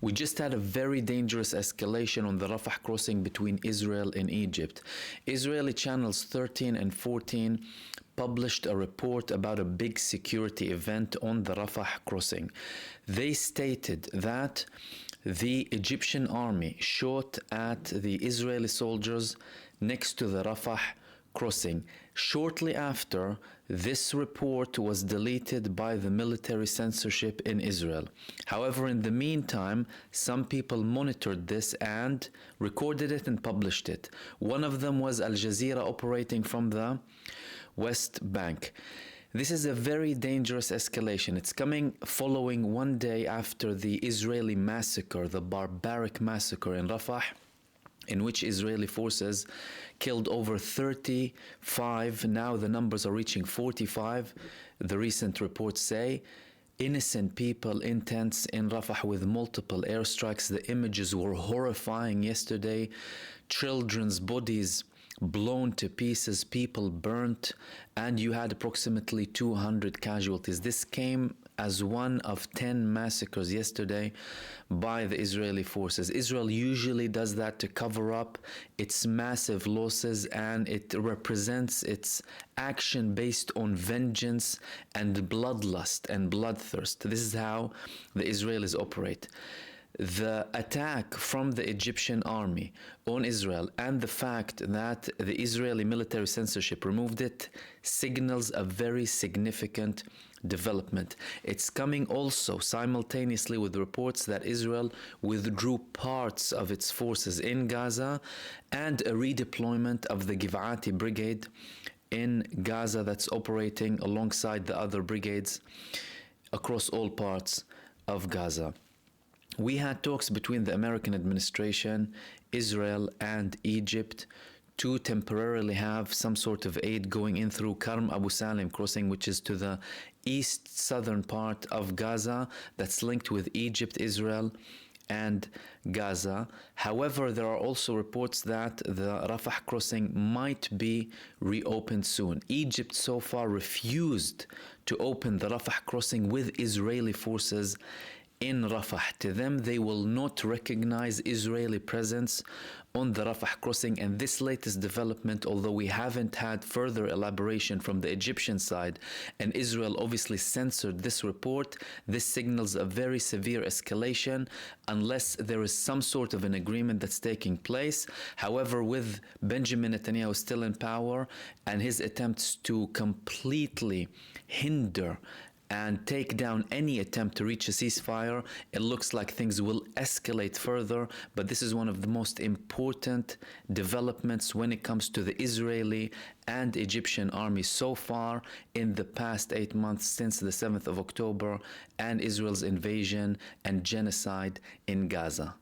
We just had a very dangerous escalation on the Rafah crossing between Israel and Egypt. Israeli channels 13 and 14 published a report about a big security event on the Rafah crossing. They stated that the Egyptian army shot at the Israeli soldiers next to the Rafah crossing. Shortly after, this report was deleted by the military censorship in Israel. However, in the meantime, some people monitored this and recorded it and published it. One of them was Al Jazeera, operating from the West Bank. This is a very dangerous escalation. It's coming following one day after the Israeli massacre, the barbaric massacre in Rafah, in which Israeli forces killed over 35, now the numbers are reaching 45, the recent reports say, innocent people in tents in Rafah with multiple airstrikes. The images were horrifying yesterday. Children's bodies blown to pieces, people burnt, and you had approximately 200 casualties. This came as one of 10 massacres yesterday by the Israeli forces. Israel usually does that to cover up its massive losses, and it represents its action based on vengeance and bloodlust and bloodthirst. This is how the Israelis operate. The attack from the Egyptian army on Israel and the fact that the Israeli military censorship removed it signals a very significant development. It's coming also simultaneously with reports that Israel withdrew parts of its forces in Gaza and a redeployment of the Giv'ati brigade in Gaza that's operating alongside the other brigades across all parts of Gaza. We had talks between the American administration, Israel, and Egypt to temporarily have some sort of aid going in through Karm Abu Salim crossing, which is to the east southern part of Gaza that's linked with Egypt, Israel, and Gaza. However, there are also reports that the Rafah crossing might be reopened soon. Egypt so far refused to open the Rafah crossing with Israeli forces in Rafah. To them, they will not recognize Israeli presence on the Rafah crossing. And this latest development, although we haven't had further elaboration from the Egyptian side, and Israel obviously censored this report, this signals a very severe escalation unless there is some sort of an agreement that's taking place. However, with Benjamin Netanyahu still in power and his attempts to completely hinder and take down any attempt to reach a ceasefire, it looks like things will escalate further. But this is one of the most important developments when it comes to the Israeli and Egyptian army so far in the past 8 months since the 7th of October and Israel's invasion and genocide in Gaza.